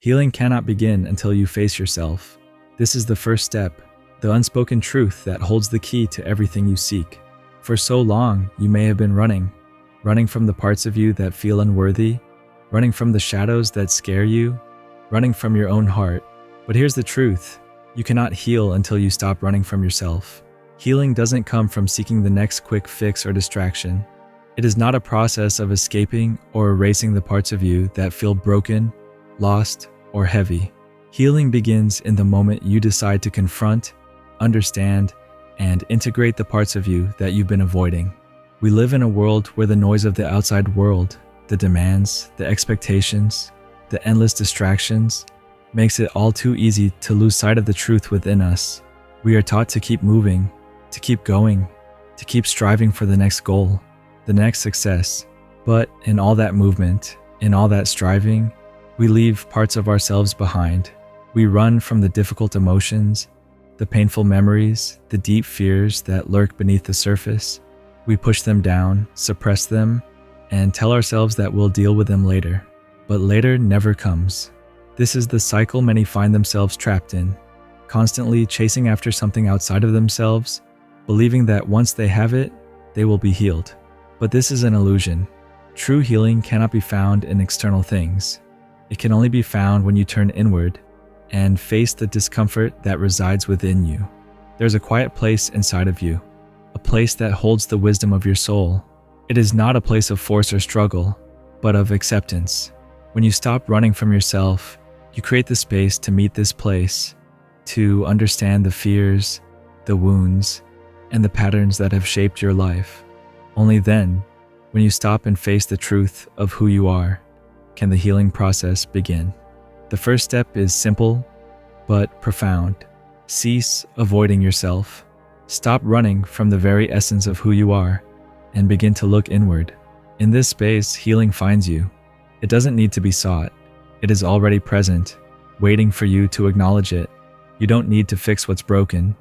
Healing cannot begin until you face yourself. This is the first step, the unspoken truth that holds the key to everything you seek. For so long, you may have been running from the parts of you that feel unworthy, running from the shadows that scare you, running from your own heart. But here's the truth, you cannot heal until you stop running from yourself. Healing doesn't come from seeking the next quick fix or distraction. It is not a process of escaping or erasing the parts of you that feel broken, lost, or heavy. Healing begins in the moment you decide to confront, understand, and integrate the parts of you that you've been avoiding. We live in a world where the noise of the outside world, the demands, the expectations, the endless distractions, makes it all too easy to lose sight of the truth within us. We are taught to keep moving, to keep going, to keep striving for the next goal, the next success. But in all that movement, in all that striving, we leave parts of ourselves behind. We run from the difficult emotions, the painful memories, the deep fears that lurk beneath the surface. We push them down, suppress them, and tell ourselves that we'll deal with them later. But later never comes. This is the cycle many find themselves trapped in, constantly chasing after something outside of themselves, believing that once they have it, they will be healed. But this is an illusion. True healing cannot be found in external things. It can only be found when you turn inward and face the discomfort that resides within you. There's a quiet place inside of you, a place that holds the wisdom of your soul. It is not a place of force or struggle, but of acceptance. When you stop running from yourself, you create the space to meet this place, to understand the fears, the wounds, and the patterns that have shaped your life. Only then, when you stop and face the truth of who you are, can the healing process begin. The first step is simple, but profound. Cease avoiding yourself. Stop running from the very essence of who you are, and begin to look inward. In this space, healing finds you. It doesn't need to be sought. It is already present, waiting for you to acknowledge it. You don't need to fix what's broken.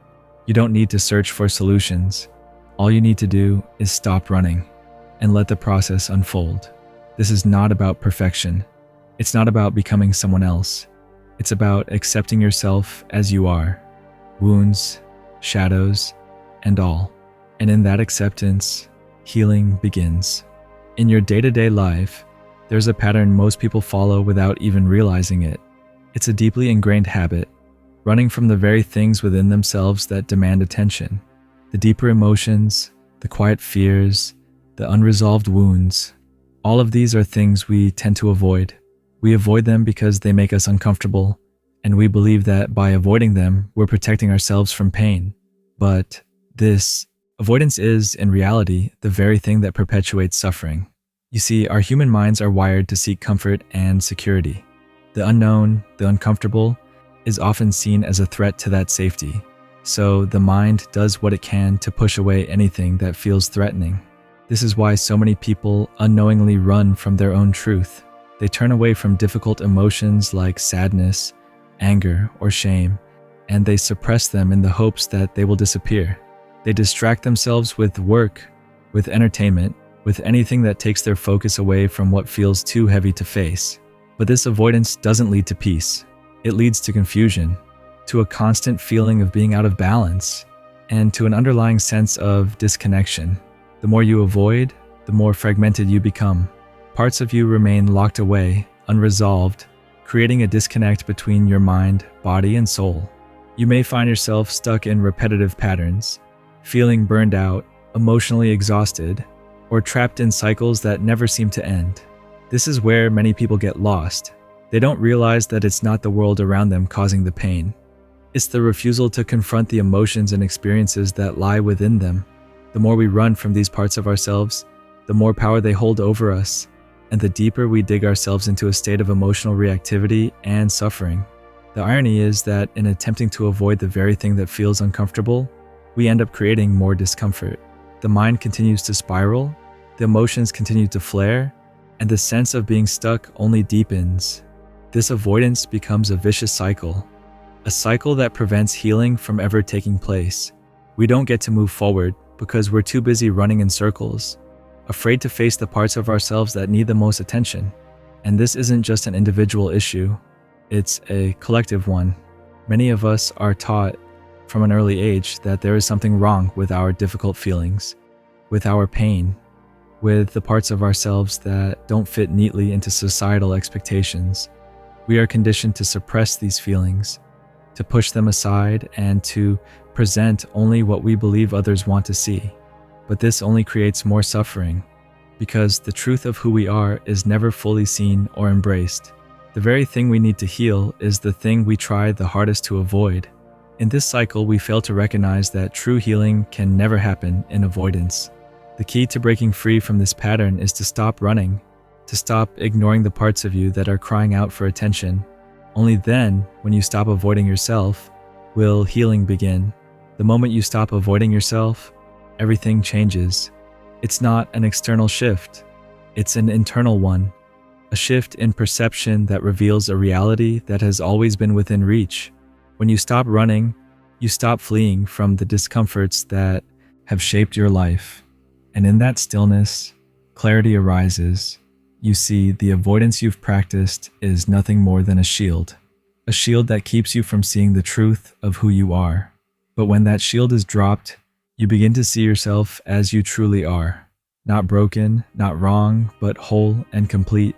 You don't need to search for solutions. All you need to do is stop running and let the process unfold. This is not about perfection. It's not about becoming someone else. It's about accepting yourself as you are, wounds, shadows, and all. And in that acceptance, healing begins. In your day-to-day life, there's a pattern most people follow without even realizing it. It's a deeply ingrained habit, running from the very things within themselves that demand attention. The deeper emotions, the quiet fears, the unresolved wounds. All of these are things we tend to avoid. We avoid them because they make us uncomfortable, and we believe that by avoiding them, we're protecting ourselves from pain. But this avoidance is, in reality, the very thing that perpetuates suffering. You see, our human minds are wired to seek comfort and security. The unknown, the uncomfortable, is often seen as a threat to that safety. So the mind does what it can to push away anything that feels threatening. This is why so many people unknowingly run from their own truth. They turn away from difficult emotions like sadness, anger, or shame, and they suppress them in the hopes that they will disappear. They distract themselves with work, with entertainment, with anything that takes their focus away from what feels too heavy to face. But this avoidance doesn't lead to peace. It leads to confusion, to a constant feeling of being out of balance, and to an underlying sense of disconnection. The more you avoid, the more fragmented you become. Parts of you remain locked away, unresolved, creating a disconnect between your mind, body, and soul. You may find yourself stuck in repetitive patterns, feeling burned out, emotionally exhausted, or trapped in cycles that never seem to end. This is where many people get lost. They don't realize that it's not the world around them causing the pain. It's the refusal to confront the emotions and experiences that lie within them. The more we run from these parts of ourselves, the more power they hold over us, and the deeper we dig ourselves into a state of emotional reactivity and suffering. The irony is that in attempting to avoid the very thing that feels uncomfortable, we end up creating more discomfort. The mind continues to spiral, the emotions continue to flare, and the sense of being stuck only deepens. This avoidance becomes a vicious cycle, a cycle that prevents healing from ever taking place. We don't get to move forward because we're too busy running in circles, afraid to face the parts of ourselves that need the most attention. And this isn't just an individual issue. it's a collective one. Many of us are taught from an early age that there is something wrong with our difficult feelings, with our pain, with the parts of ourselves that don't fit neatly into societal expectations. We are conditioned to suppress these feelings, to push them aside, and to present only what we believe others want to see. But this only creates more suffering, because the truth of who we are is never fully seen or embraced. The very thing we need to heal is the thing we try the hardest to avoid. In this cycle, we fail to recognize that true healing can never happen in avoidance. The key to breaking free from this pattern is to stop running, to stop ignoring the parts of you that are crying out for attention. Only then, when you stop avoiding yourself, will healing begin. The moment you stop avoiding yourself, everything changes. It's not an external shift, it's an internal one. A shift in perception that reveals a reality that has always been within reach. When you stop running, you stop fleeing from the discomforts that have shaped your life. And in that stillness, clarity arises. You see, the avoidance you've practiced is nothing more than a shield that keeps you from seeing the truth of who you are. But when that shield is dropped, you begin to see yourself as you truly are. Not broken, not wrong, but whole and complete,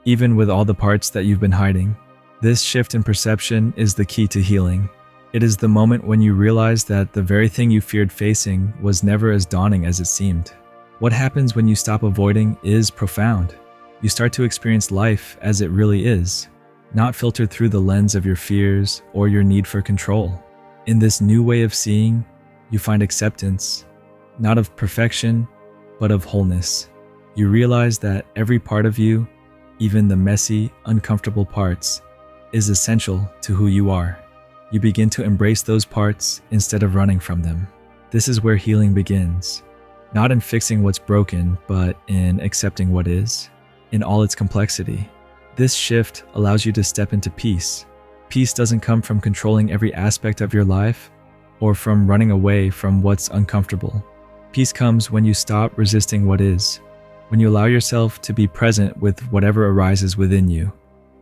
even with all the parts that you've been hiding. This shift in perception is the key to healing. It is the moment when you realize that the very thing you feared facing was never as daunting as it seemed. What happens when you stop avoiding is profound. You start to experience life as it really is, not filtered through the lens of your fears or your need for control. In this new way of seeing, you find acceptance, not of perfection, but of wholeness. You realize that every part of you, even the messy, uncomfortable parts, is essential to who you are. You begin to embrace those parts instead of running from them. This is where healing begins, not in fixing what's broken, but in accepting what is, in all its complexity. This shift allows you to step into peace. Peace doesn't come from controlling every aspect of your life or from running away from what's uncomfortable. Peace comes when you stop resisting what is, when you allow yourself to be present with whatever arises within you,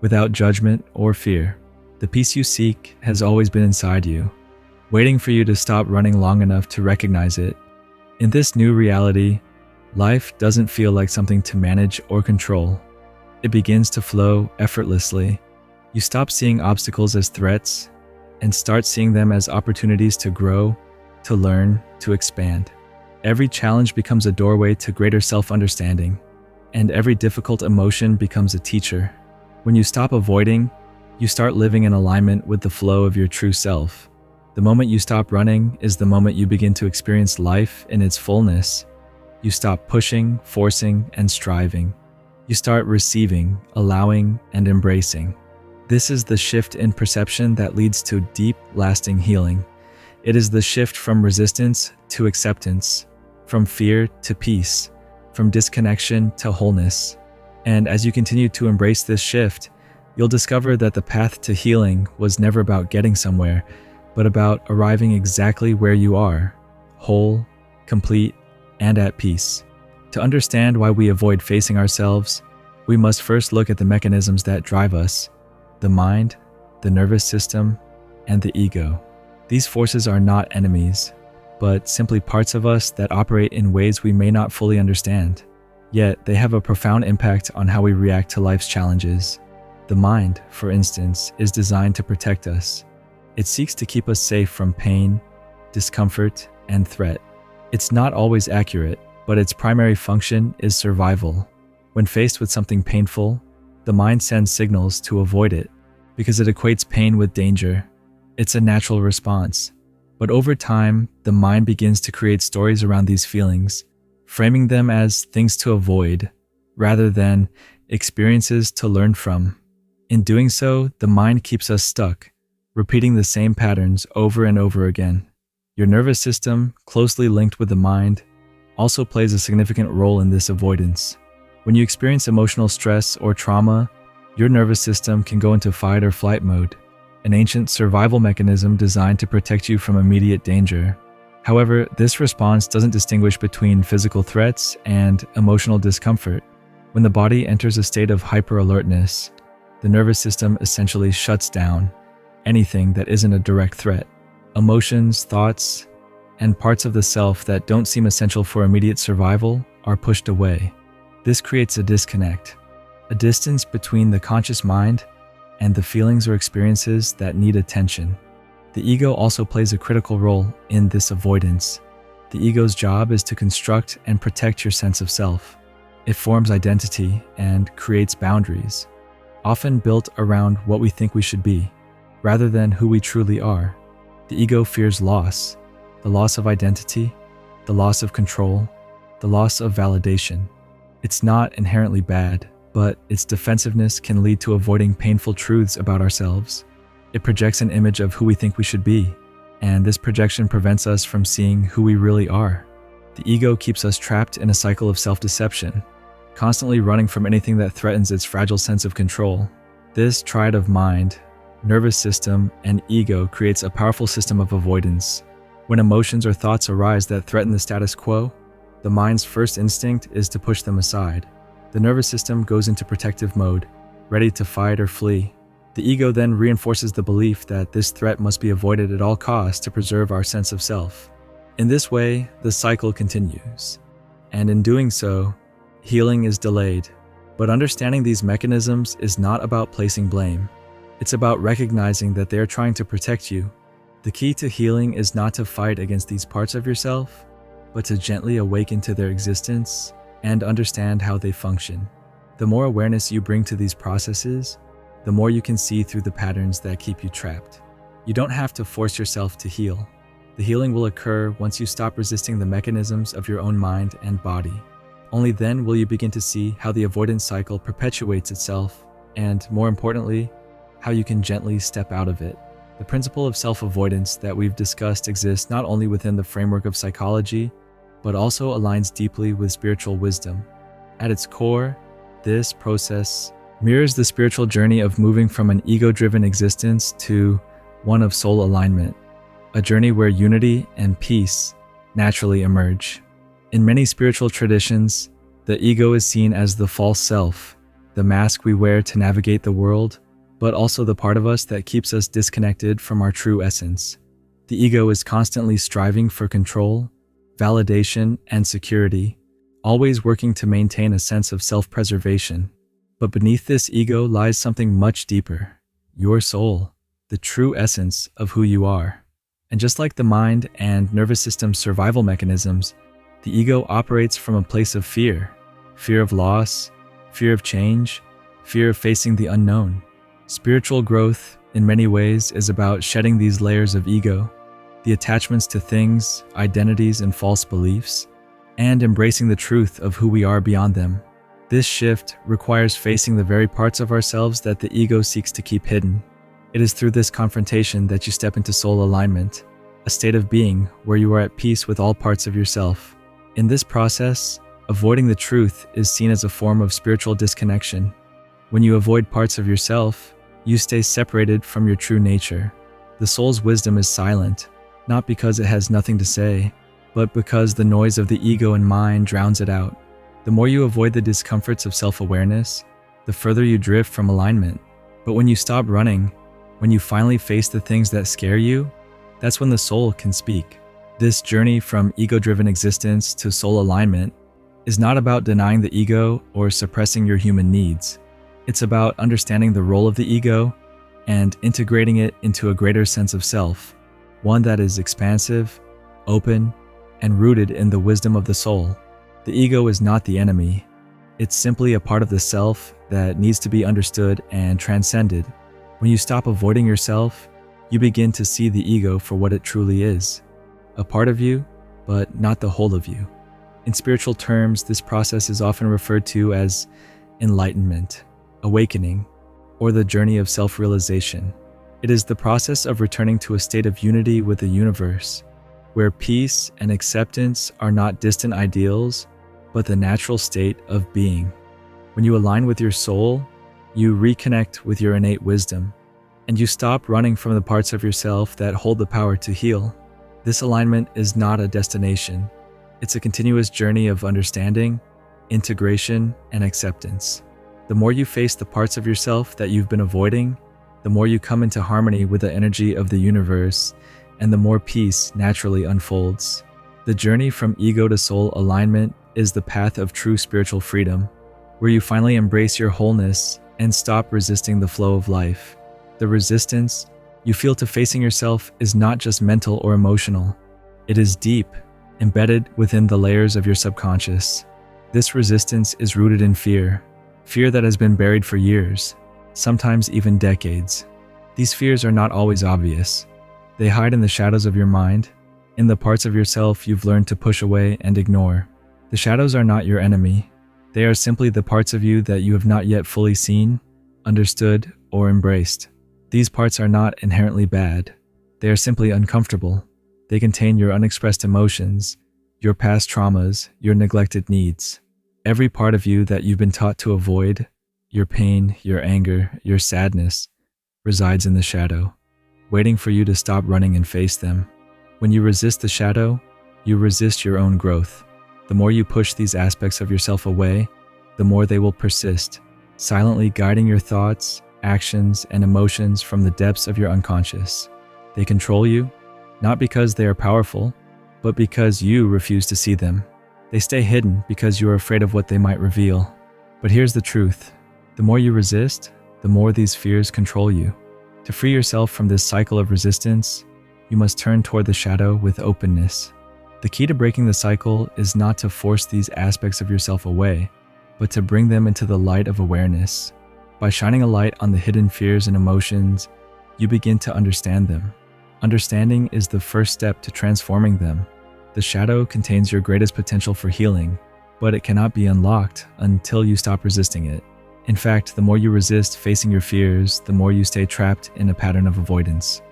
without judgment or fear. The peace you seek has always been inside you, waiting for you to stop running long enough to recognize it. In this new reality, life doesn't feel like something to manage or control. It begins to flow effortlessly. You stop seeing obstacles as threats and start seeing them as opportunities to grow, to learn, to expand. Every challenge becomes a doorway to greater self-understanding, and every difficult emotion becomes a teacher. When you stop avoiding, you start living in alignment with the flow of your true self. The moment you stop running is the moment you begin to experience life in its fullness. You stop pushing, forcing, and striving. You start receiving, allowing, and embracing. This is the shift in perception that leads to deep, lasting healing. It is the shift from resistance to acceptance, from fear to peace, from disconnection to wholeness. And as you continue to embrace this shift, you'll discover that the path to healing was never about getting somewhere, but about arriving exactly where you are, whole, complete, and at peace. To understand why we avoid facing ourselves, we must first look at the mechanisms that drive us: the mind, the nervous system, and the ego. These forces are not enemies, but simply parts of us that operate in ways we may not fully understand. Yet they have a profound impact on how we react to life's challenges. The mind, for instance, is designed to protect us. It seeks to keep us safe from pain, discomfort, and threat. It's not always accurate, but its primary function is survival. When faced with something painful, the mind sends signals to avoid it because it equates pain with danger. It's a natural response. But over time, the mind begins to create stories around these feelings, framing them as things to avoid rather than experiences to learn from. In doing so, the mind keeps us stuck, repeating the same patterns over and over again. Your nervous system, closely linked with the mind, also plays a significant role in this avoidance. When you experience emotional stress or trauma, your nervous system can go into fight or flight mode, an ancient survival mechanism designed to protect you from immediate danger. However, this response doesn't distinguish between physical threats and emotional discomfort. When the body enters a state of hyper-alertness, the nervous system essentially shuts down anything that isn't a direct threat. Emotions, thoughts, and parts of the self that don't seem essential for immediate survival are pushed away. This creates a disconnect, a distance between the conscious mind and the feelings or experiences that need attention. The ego also plays a critical role in this avoidance. The ego's job is to construct and protect your sense of self. It forms identity and creates boundaries, often built around what we think we should be, rather than who we truly are. The ego fears loss, the loss of identity, the loss of control, the loss of validation. It's not inherently bad, but its defensiveness can lead to avoiding painful truths about ourselves. It projects an image of who we think we should be, and this projection prevents us from seeing who we really are. The ego keeps us trapped in a cycle of self-deception, constantly running from anything that threatens its fragile sense of control. This triad of mind, nervous system, and ego creates a powerful system of avoidance. When emotions or thoughts arise that threaten the status quo, the mind's first instinct is to push them aside. The nervous system goes into protective mode, ready to fight or flee. The ego then reinforces the belief that this threat must be avoided at all costs to preserve our sense of self. In this way, the cycle continues. And in doing so, healing is delayed. But understanding these mechanisms is not about placing blame. It's about recognizing that they are trying to protect you. The key to healing is not to fight against these parts of yourself, but to gently awaken to their existence and understand how they function. The more awareness you bring to these processes, the more you can see through the patterns that keep you trapped. You don't have to force yourself to heal. The healing will occur once you stop resisting the mechanisms of your own mind and body. Only then will you begin to see how the avoidance cycle perpetuates itself, and more importantly, how you can gently step out of it. The principle of self-avoidance that we've discussed exists not only within the framework of psychology, but also aligns deeply with spiritual wisdom. At its core, this process mirrors the spiritual journey of moving from an ego-driven existence to one of soul alignment, a journey where unity and peace naturally emerge. In many spiritual traditions, the ego is seen as the false self, the mask we wear to navigate the world, but also the part of us that keeps us disconnected from our true essence. The ego is constantly striving for control, validation, and security, always working to maintain a sense of self-preservation. But beneath this ego lies something much deeper, your soul, the true essence of who you are. And just like the mind and nervous system survival mechanisms, the ego operates from a place of fear of loss, fear of change, fear of facing the unknown. Spiritual growth, in many ways, is about shedding these layers of ego, the attachments to things, identities, and false beliefs, and embracing the truth of who we are beyond them. This shift requires facing the very parts of ourselves that the ego seeks to keep hidden. It is through this confrontation that you step into soul alignment, a state of being where you are at peace with all parts of yourself. In this process, avoiding the truth is seen as a form of spiritual disconnection. When you avoid parts of yourself, you stay separated from your true nature. The soul's wisdom is silent, not because it has nothing to say, but because the noise of the ego and mind drowns it out. The more you avoid the discomforts of self-awareness, the further you drift from alignment. But when you stop running, when you finally face the things that scare you, that's when the soul can speak. This journey from ego-driven existence to soul alignment is not about denying the ego or suppressing your human needs. It's about understanding the role of the ego and integrating it into a greater sense of self, one that is expansive, open, and rooted in the wisdom of the soul. The ego is not the enemy. It's simply a part of the self that needs to be understood and transcended. When you stop avoiding yourself, you begin to see the ego for what it truly is, a part of you, but not the whole of you. In spiritual terms, this process is often referred to as enlightenment, awakening, or the journey of self-realization. It is the process of returning to a state of unity with the universe, where peace and acceptance are not distant ideals, but the natural state of being. When you align with your soul, you reconnect with your innate wisdom, and you stop running from the parts of yourself that hold the power to heal. This alignment is not a destination. It's a continuous journey of understanding, integration, and acceptance. The more you face the parts of yourself that you've been avoiding, the more you come into harmony with the energy of the universe, and the more peace naturally unfolds. The journey from ego to soul alignment is the path of true spiritual freedom, where you finally embrace your wholeness and stop resisting the flow of life. The resistance you feel to facing yourself is not just mental or emotional. It is deep, embedded within the layers of your subconscious. This resistance is rooted in fear that has been buried for years, sometimes even decades. These fears are not always obvious. They hide in the shadows of your mind, in the parts of yourself you've learned to push away and ignore. The shadows are not your enemy. They are simply the parts of you that you have not yet fully seen, understood, or embraced. These parts are not inherently bad. They are simply uncomfortable. They contain your unexpressed emotions, your past traumas, your neglected needs. Every part of you that you've been taught to avoid, your pain, your anger, your sadness, resides in the shadow, waiting for you to stop running and face them. When you resist the shadow, you resist your own growth. The more you push these aspects of yourself away, the more they will persist, silently guiding your thoughts, actions, and emotions from the depths of your unconscious. They control you, not because they are powerful, but because you refuse to see them. They stay hidden because you are afraid of what they might reveal. But here's the truth. The more you resist, the more these fears control you. To free yourself from this cycle of resistance, you must turn toward the shadow with openness. The key to breaking the cycle is not to force these aspects of yourself away, but to bring them into the light of awareness. By shining a light on the hidden fears and emotions, you begin to understand them. Understanding is the first step to transforming them. The shadow contains your greatest potential for healing, but it cannot be unlocked until you stop resisting it. In fact, the more you resist facing your fears, the more you stay trapped in a pattern of avoidance.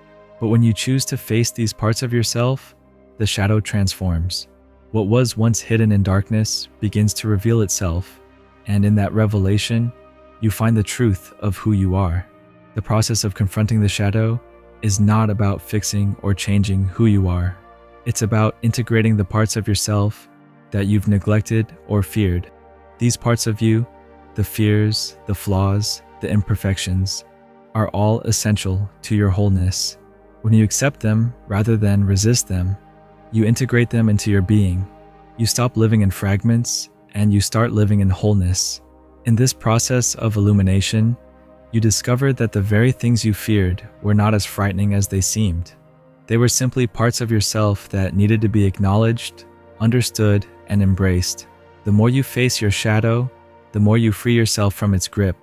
But when you choose to face these parts of yourself, the shadow transforms. What was once hidden in darkness begins to reveal itself, and in that revelation, you find the truth of who you are. The process of confronting the shadow is not about fixing or changing who you are. It's about integrating the parts of yourself that you've neglected or feared. These parts of you, the fears, the flaws, the imperfections, are all essential to your wholeness. When you accept them rather than resist them, you integrate them into your being. You stop living in fragments and you start living in wholeness. In this process of illumination, you discover that the very things you feared were not as frightening as they seemed. They were simply parts of yourself that needed to be acknowledged, understood, and embraced. The more you face your shadow, the more you free yourself from its grip,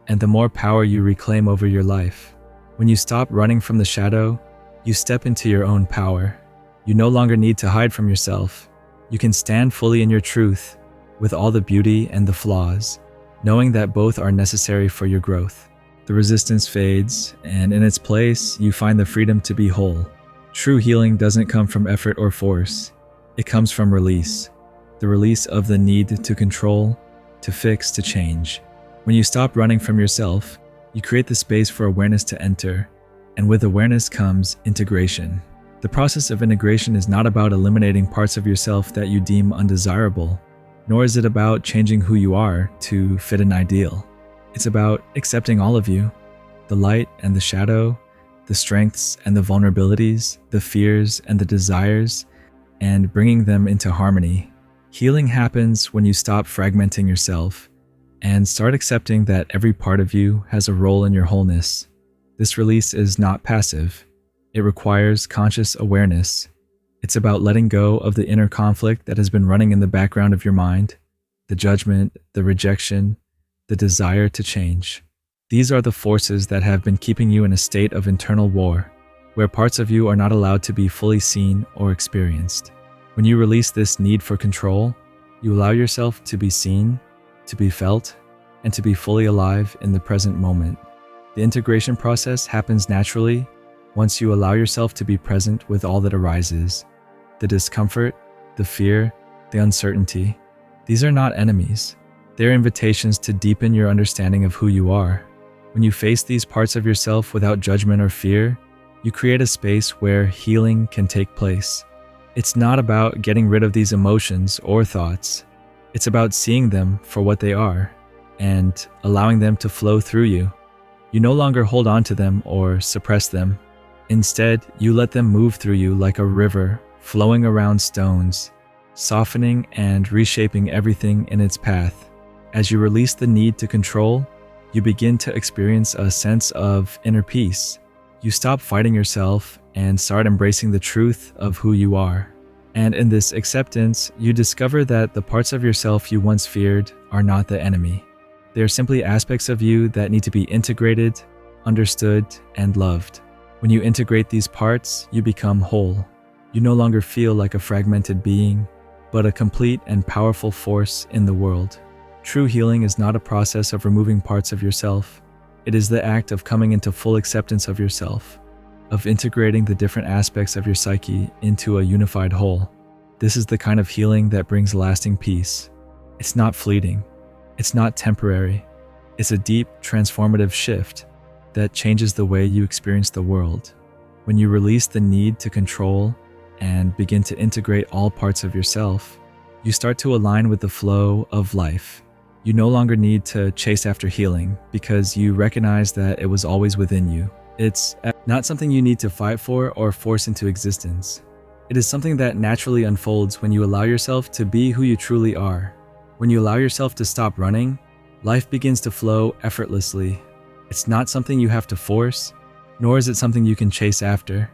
and the more power you reclaim over your life. When you stop running from the shadow, you step into your own power. You no longer need to hide from yourself. You can stand fully in your truth, with all the beauty and the flaws, knowing that both are necessary for your growth. The resistance fades, and in its place, you find the freedom to be whole. True healing doesn't come from effort or force. It comes from release. The release of the need to control, to fix, to change. When you stop running from yourself, you create the space for awareness to enter, and with awareness comes integration. The process of integration is not about eliminating parts of yourself that you deem undesirable, nor is it about changing who you are to fit an ideal. It's about accepting all of you, the light and the shadow, the strengths and the vulnerabilities, the fears and the desires, and bringing them into harmony. Healing happens when you stop fragmenting yourself and start accepting that every part of you has a role in your wholeness. This release is not passive. It requires conscious awareness. It's about letting go of the inner conflict that has been running in the background of your mind, the judgment, the rejection, the desire to change. These are the forces that have been keeping you in a state of internal war, where parts of you are not allowed to be fully seen or experienced. When you release this need for control, you allow yourself to be seen, to be felt, and to be fully alive in the present moment. The integration process happens naturally once you allow yourself to be present with all that arises. The discomfort, the fear, the uncertainty. These are not enemies. They're invitations to deepen your understanding of who you are. When you face these parts of yourself without judgment or fear, you create a space where healing can take place. It's not about getting rid of these emotions or thoughts. It's about seeing them for what they are. and allowing them to flow through you. You no longer hold on to them or suppress them. Instead, you let them move through you like a river flowing around stones, softening and reshaping everything in its path. As you release the need to control, you begin to experience a sense of inner peace. You stop fighting yourself and start embracing the truth of who you are. And in this acceptance, you discover that the parts of yourself you once feared are not the enemy. They are simply aspects of you that need to be integrated, understood, and loved. When you integrate these parts, you become whole. You no longer feel like a fragmented being, but a complete and powerful force in the world. True healing is not a process of removing parts of yourself. It is the act of coming into full acceptance of yourself, of integrating the different aspects of your psyche into a unified whole. This is the kind of healing that brings lasting peace. It's not fleeting. It's not temporary. It's a deep, transformative shift that changes the way you experience the world. When you release the need to control and begin to integrate all parts of yourself, you start to align with the flow of life. You no longer need to chase after healing because you recognize that it was always within you. It's not something you need to fight for or force into existence. It is something that naturally unfolds when you allow yourself to be who you truly are. When you allow yourself to stop running, life begins to flow effortlessly. It's not something you have to force, nor is it something you can chase after.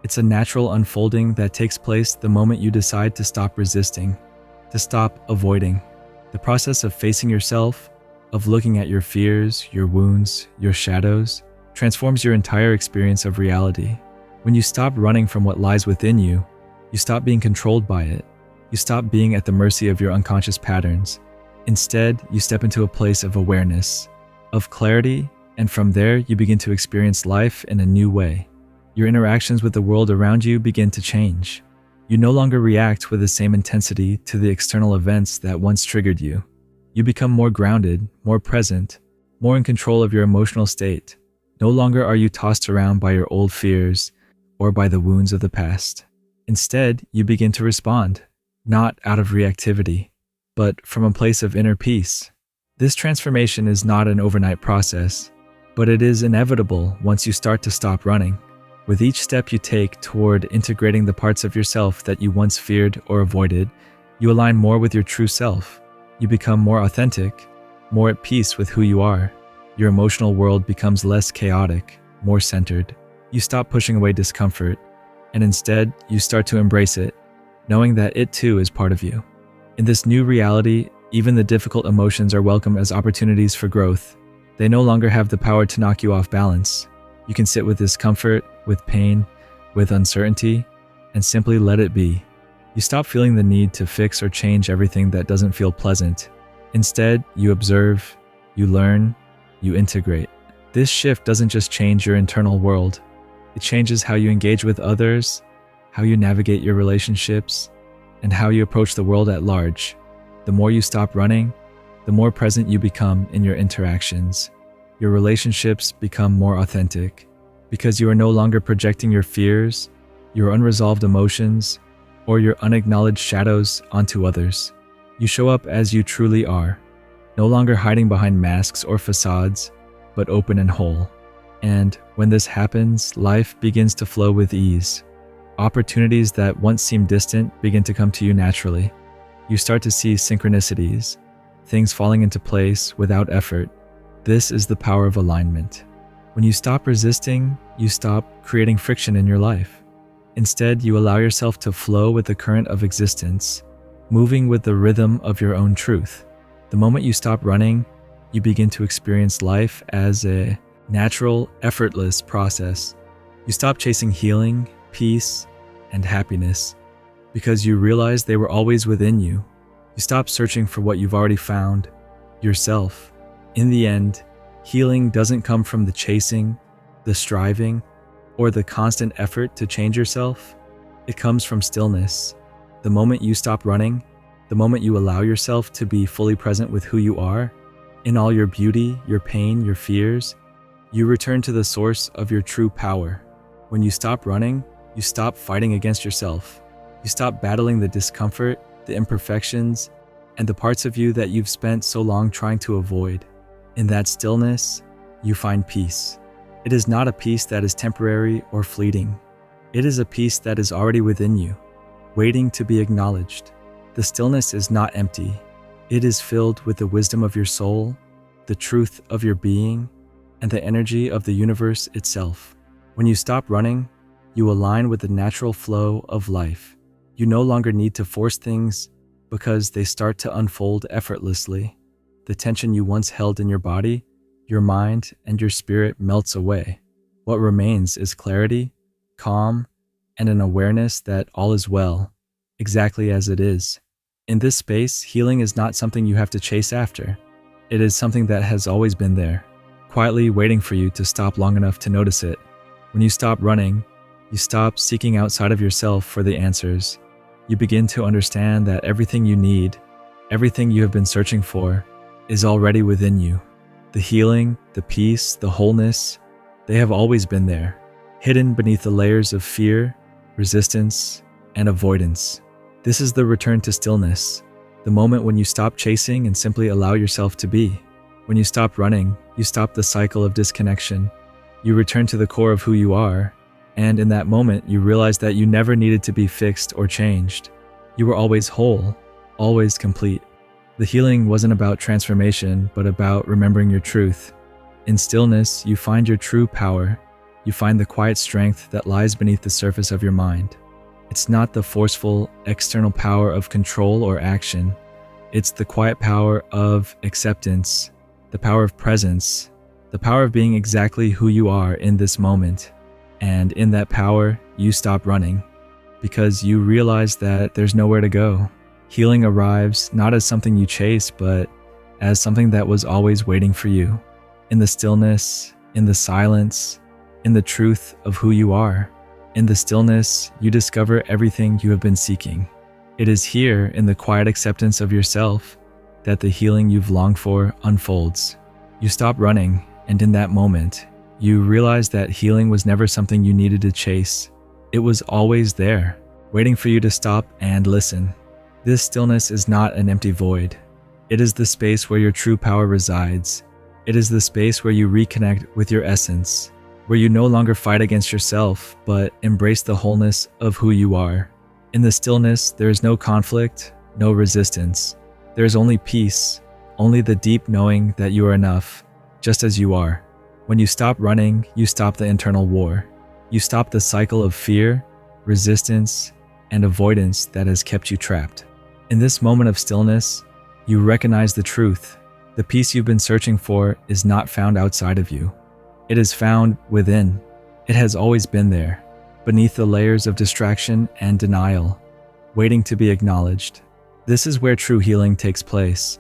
It's a natural unfolding that takes place the moment you decide to stop resisting, to stop avoiding. The process of facing yourself, of looking at your fears, your wounds, your shadows, transforms your entire experience of reality. When you stop running from what lies within you, you stop being controlled by it. You stop being at the mercy of your unconscious patterns. Instead, you step into a place of awareness, of clarity, and from there, you begin to experience life in a new way. Your interactions with the world around you begin to change. You no longer react with the same intensity to the external events that once triggered you. You become more grounded, more present, more in control of your emotional state. No longer are you tossed around by your old fears or by the wounds of the past. Instead, you begin to respond, not out of reactivity, but from a place of inner peace. This transformation is not an overnight process, but it is inevitable once you start to stop running. With each step you take toward integrating the parts of yourself that you once feared or avoided, you align more with your true self. You become more authentic, more at peace with who you are. Your emotional world becomes less chaotic, more centered. You stop pushing away discomfort, and instead, you start to embrace it, knowing that it too is part of you. In this new reality, even the difficult emotions are welcome as opportunities for growth. They no longer have the power to knock you off balance. You can sit with discomfort, with pain, with uncertainty, and simply let it be. You stop feeling the need to fix or change everything that doesn't feel pleasant. Instead, you observe, you learn, you integrate. This shift doesn't just change your internal world. It changes how you engage with others, how you navigate your relationships, and how you approach the world at large. The more you stop running, the more present you become in your interactions. Your relationships become more authentic because you are no longer projecting your fears, your unresolved emotions, or your unacknowledged shadows onto others. You show up as you truly are, no longer hiding behind masks or facades, but open and whole. And when this happens, life begins to flow with ease. Opportunities that once seemed distant begin to come to you naturally. You start to see synchronicities, things falling into place without effort. This is the power of alignment. When you stop resisting, you stop creating friction in your life. Instead, you allow yourself to flow with the current of existence, moving with the rhythm of your own truth. The moment you stop running, you begin to experience life as a natural, effortless process. You stop chasing healing, peace, and happiness because you realize they were always within you. You stop searching for what you've already found, yourself. In the end, healing doesn't come from the chasing, the striving, or the constant effort to change yourself. It comes from stillness. The moment you stop running, the moment you allow yourself to be fully present with who you are, in all your beauty, your pain, your fears, you return to the source of your true power. When you stop running, you stop fighting against yourself. You stop battling the discomfort, the imperfections, and the parts of you that you've spent so long trying to avoid. In that stillness, you find peace. It is not a peace that is temporary or fleeting. It is a peace that is already within you, waiting to be acknowledged. The stillness is not empty. It is filled with the wisdom of your soul, the truth of your being, and the energy of the universe itself. When you stop running, you align with the natural flow of life. You no longer need to force things because they start to unfold effortlessly. The tension you once held in your body, your mind, and your spirit melts away. What remains is clarity, calm, and an awareness that all is well, exactly as it is. In this space, healing is not something you have to chase after. It is something that has always been there, quietly waiting for you to stop long enough to notice it. When you stop running, you stop seeking outside of yourself for the answers. You begin to understand that everything you need, everything you have been searching for, is already within you. The healing, the peace, the wholeness, they have always been there, hidden beneath the layers of fear, resistance, and avoidance. This is the return to stillness, the moment when you stop chasing and simply allow yourself to be. When you stop running, you stop the cycle of disconnection. You return to the core of who you are, and in that moment, you realize that you never needed to be fixed or changed. You were always whole, always complete. The healing wasn't about transformation, but about remembering your truth. In stillness, you find your true power. You find the quiet strength that lies beneath the surface of your mind. It's not the forceful, external power of control or action. It's the quiet power of acceptance, the power of presence, the power of being exactly who you are in this moment. And in that power, you stop running because you realize that there's nowhere to go. Healing arrives not as something you chase, but as something that was always waiting for you. In the stillness, in the silence, in the truth of who you are. In the stillness, you discover everything you have been seeking. It is here, in the quiet acceptance of yourself, that the healing you've longed for unfolds. You stop running, and in that moment, you realize that healing was never something you needed to chase. It was always there, waiting for you to stop and listen. This stillness is not an empty void. It is the space where your true power resides. It is the space where you reconnect with your essence, where you no longer fight against yourself, but embrace the wholeness of who you are. In the stillness, there is no conflict, no resistance. There is only peace, only the deep knowing that you are enough, just as you are. When you stop running, you stop the internal war. You stop the cycle of fear, resistance, and avoidance that has kept you trapped. In this moment of stillness, you recognize the truth. The peace you've been searching for is not found outside of you. It is found within. It has always been there, beneath the layers of distraction and denial, waiting to be acknowledged. This is where true healing takes place.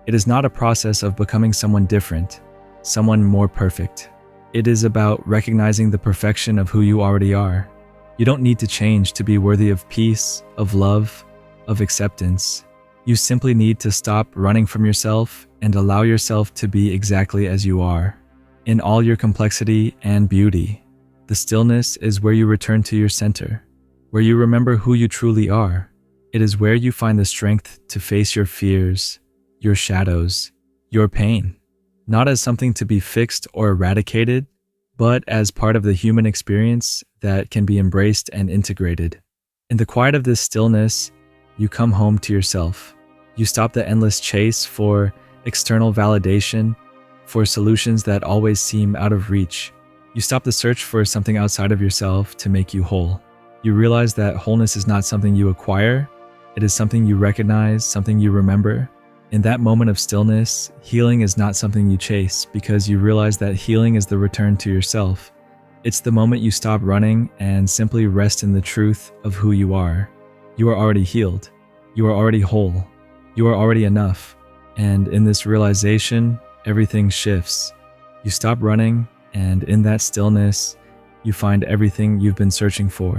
It is not a process of becoming someone different, someone more perfect. It is about recognizing the perfection of who you already are. You don't need to change to be worthy of peace, of love, of acceptance. You simply need to stop running from yourself and allow yourself to be exactly as you are, in all your complexity and beauty. The stillness is where you return to your center, where you remember who you truly are. It is where you find the strength to face your fears, your shadows, your pain, not as something to be fixed or eradicated, but as part of the human experience that can be embraced and integrated. In the quiet of this stillness, you come home to yourself. You stop the endless chase for external validation, for solutions that always seem out of reach. You stop the search for something outside of yourself to make you whole. You realize that wholeness is not something you acquire. It is something you recognize, something you remember. In that moment of stillness, healing is not something you chase because you realize that healing is the return to yourself. It's the moment you stop running and simply rest in the truth of who you are. You are already healed. You are already whole. You are already enough. And in this realization, everything shifts. You stop running, and in that stillness, you find everything you've been searching for.